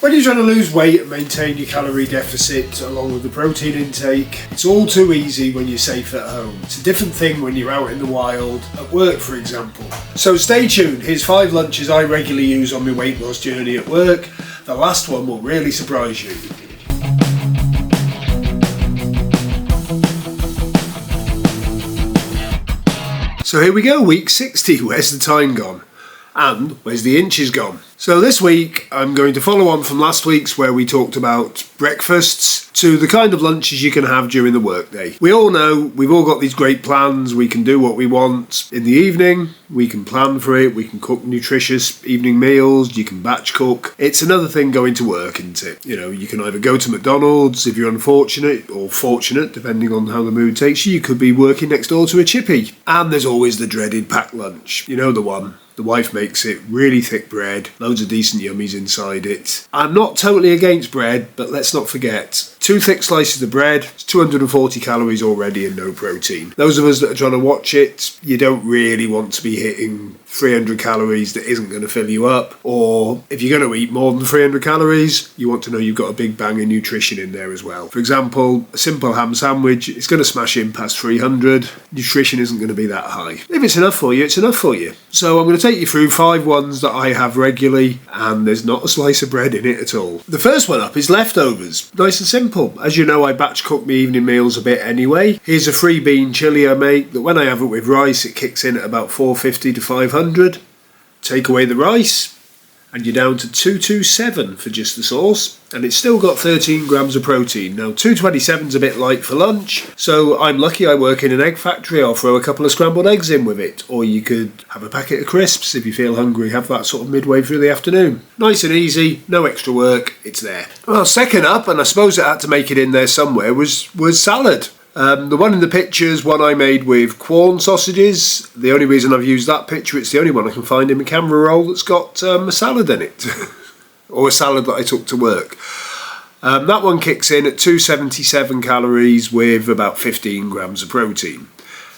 When you're trying to lose weight and maintain your calorie deficit along with the protein intake, it's all too easy when you're safe at home. It's a different thing when you're out in the wild, at work for example. So stay tuned, here's 5 lunches I regularly use on my weight loss journey at work. The last one will really surprise you. So here we go, week 60, where's the time gone? And where's the inches gone? So this week I'm going to follow on from last week's where we talked about breakfasts to the kind of lunches you can have during the workday. We all know we've all got these great plans, we can do what we want in the evening, we can plan for it, we can cook nutritious evening meals, you can batch cook. It's another thing going to work, isn't it? You know, you can either go to McDonald's if you're unfortunate or fortunate, depending on how the mood takes you. You could be working next door to a chippy. And there's always the dreaded packed lunch. You know the one. The wife makes it, really thick bread, loads of decent yummies inside it. I'm not totally against bread, but let's not forget, 2 thick slices of bread, it's 240 calories already and no protein. Those of us that are trying to watch it, you don't really want to be hitting 300 calories that isn't going to fill you up, or if you're going to eat more than 300 calories, you want to know you've got a big bang of nutrition in there as well. For example, a simple ham sandwich, it's going to smash in past 300, nutrition isn't going to be that high. If it's enough for you, it's enough for you. So I'm going to take you through 5 ones that I have regularly, and there's not a slice of bread in it at all. The first one up is leftovers. Nice and simple. As you know, I batch cook my evening meals a bit anyway. Here's a 3 bean chilli I make that when I have it with rice, it kicks in at about 450 to 500. Take away the rice and you're down to 227 for just the sauce, and it's still got 13 grams of protein. Now 227's a bit light for lunch, so I'm lucky I work in an egg factory. I'll throw a couple of scrambled eggs in with it, or you could have a packet of crisps if you feel hungry, have that sort of midway through the afternoon. Nice and easy, no extra work, it's there. Well, second up, and I suppose it had to make it in there somewhere, was salad. The one in the picture is one I made with Quorn sausages. The only reason I've used that picture, it's the only one I can find in my camera roll that's got a salad in it. Or a salad that I took to work. That one kicks in at 277 calories with about 15 grams of protein.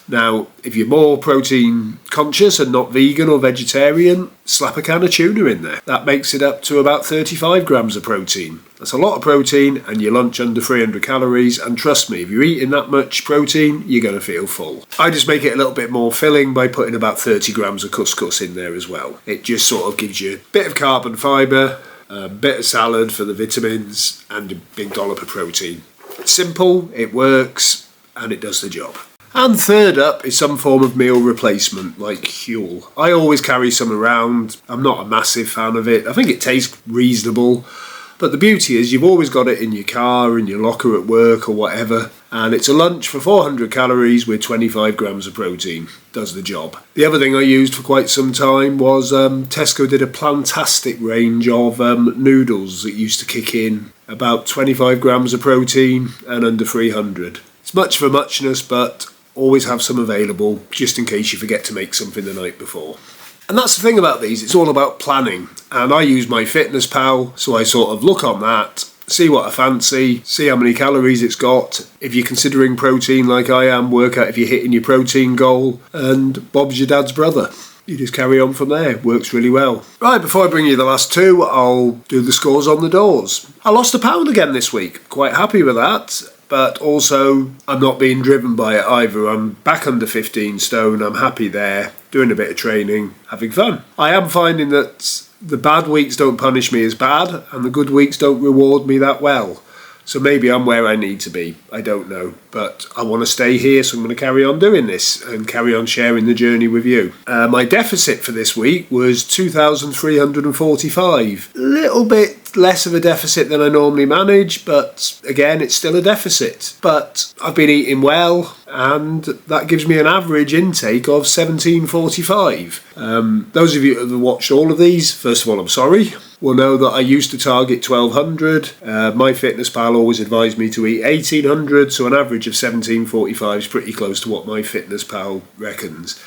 Now, if you're more protein conscious and not vegan or vegetarian, slap a can of tuna in there. That makes it up to about 35 grams of protein. That's a lot of protein, and your lunch under 300 calories, and trust me, if you're eating that much protein, you're going to feel full. I just make it a little bit more filling by putting about 30 grams of couscous in there as well. It just sort of gives you a bit of carb and fibre, a bit of salad for the vitamins, and a big dollop of protein. It's simple, it works, and it does the job. And third up is some form of meal replacement, like Huel. I always carry some around. I'm not a massive fan of it. I think it tastes reasonable. But the beauty is you've always got it in your car, in your locker at work or whatever. And it's a lunch for 400 calories with 25 grams of protein. Does the job. The other thing I used for quite some time was Tesco did a plantastic range of noodles that used to kick in about 25 grams of protein and under 300. It's much for muchness, but always have some available just in case you forget to make something the night before. And that's the thing about these, it's all about planning. And I use MyFitnessPal, so I sort of look on that, see what I fancy, see how many calories it's got. If you're considering protein like I am, work out if you're hitting your protein goal, and Bob's your dad's brother. You just carry on from there, it works really well. Right, before I bring you the last 2, I'll do the scores on the doors. I lost a pound again this week, quite happy with that. But also, I'm not being driven by it either. I'm back under 15 stone, I'm happy there, doing a bit of training, having fun. I am finding that the bad weeks don't punish me as bad, and the good weeks don't reward me that well. So maybe I'm where I need to be, I don't know. But I want to stay here, so I'm going to carry on doing this and carry on sharing the journey with you. My deficit for this week was 2,345. A little bit less of a deficit than I normally manage, but again, it's still a deficit. But I've been eating well, and that gives me an average intake of 1,745. Those of you that have watched all of these, first of all, I'm sorry. Will know that I used to target 1,200. MyFitnessPal always advised me to eat 1,800, so an average of 1,745 is pretty close to what MyFitnessPal reckons.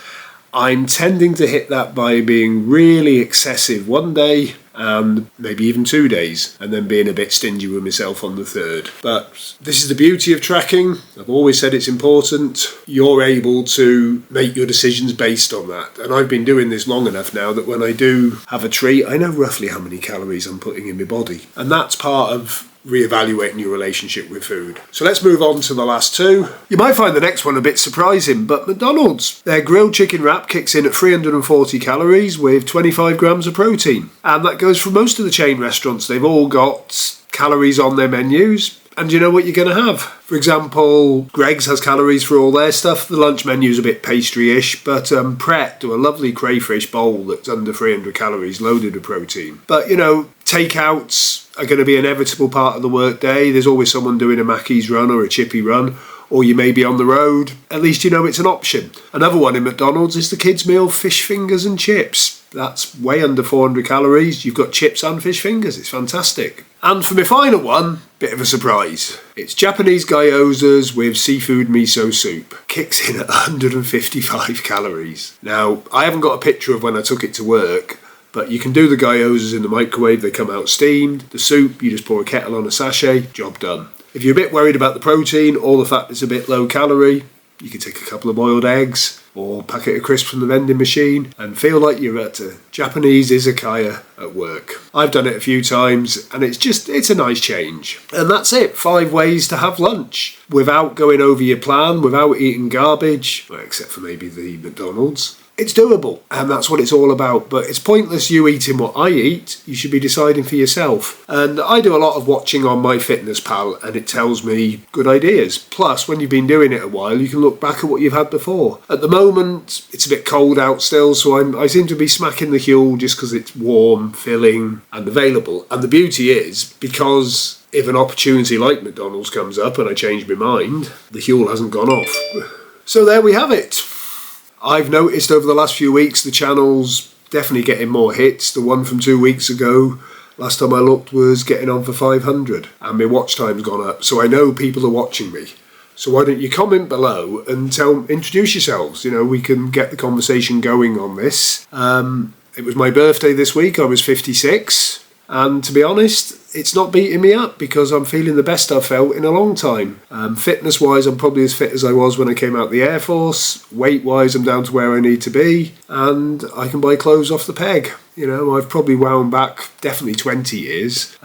I'm tending to hit that by being really excessive one day and maybe even 2 days, and then being a bit stingy with myself on the third. But this is the beauty of tracking. I've always said it's important. You're able to make your decisions based on that. And I've been doing this long enough now that when I do have a treat, I know roughly how many calories I'm putting in my body. And that's part of reevaluating your relationship with food. So let's move on to the last two. You might find the next one a bit surprising, but McDonald's, their grilled chicken wrap kicks in at 340 calories with 25 grams of protein. And that goes for most of the chain restaurants. They've all got calories on their menus. And you know what you're going to have. For example, Greggs has calories for all their stuff. The lunch menu's a bit pastry-ish, but Pret do a lovely crayfish bowl that's under 300 calories, loaded with protein. But, you know, takeouts are going to be an inevitable part of the workday. There's always someone doing a Mackey's run or a Chippy run, or you may be on the road. At least you know it's an option. Another one in McDonald's is the kids' meal, fish fingers and chips. That's way under 400 calories. You've got chips and fish fingers. It's fantastic. And for my final one, bit of a surprise. It's Japanese gyozas with seafood miso soup. Kicks in at 155 calories. Now, I haven't got a picture of when I took it to work, but you can do the gyozas in the microwave. They come out steamed. The soup, you just pour a kettle on a sachet, job done. If you're a bit worried about the protein or the fact it's a bit low calorie, you can take a couple of boiled eggs or a packet of crisps from the vending machine and feel like you're at a Japanese izakaya at work. I've done it a few times and it's a nice change. And that's it, 5 ways to have lunch without going over your plan, without eating garbage, well, except for maybe the McDonald's. It's doable, and that's what it's all about, but it's pointless you eating what I eat. You should be deciding for yourself. And I do a lot of watching on MyFitnessPal, and it tells me good ideas. Plus, when you've been doing it a while, you can look back at what you've had before. At the moment, it's a bit cold out still, so I seem to be smacking the Huel just because it's warm, filling, and available. And the beauty is, because if an opportunity like McDonald's comes up and I change my mind, the Huel hasn't gone off. So there we have it. I've noticed over the last few weeks the channel's definitely getting more hits. The one from 2 weeks ago, last time I looked, was getting on for 500 and my watch time's gone up, so I know people are watching me. So why don't you comment below and introduce yourselves. You know, we can get the conversation going on this. It was my birthday this week. I was 56. And to be honest, it's not beating me up because I'm feeling the best I've felt in a long time. Fitness wise, I'm probably as fit as I was when I came out the Air Force. Weight wise, I'm down to where I need to be, and I can buy clothes off the peg. You know, I've probably wound back definitely 20 years.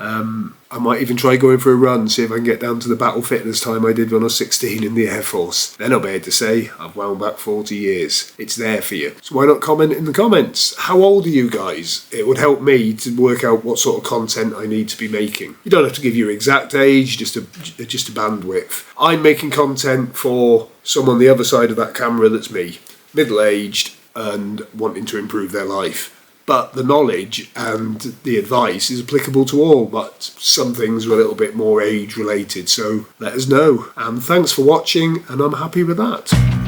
I might even try going for a run, see if I can get down to the battle fitness time I did when I was 16 in the Air Force. Then I'll be able to say I've wound back 40 years. It's there for you. So why not comment in the comments? How old are you guys? It would help me to work out what sort of content I need to be making. You don't have to give your exact age, just a bandwidth. I'm making content for someone on the other side of that camera that's me, middle-aged and wanting to improve their life. But the knowledge and the advice is applicable to all, but some things are a little bit more age related, so let us know. And thanks for watching, and I'm happy with that.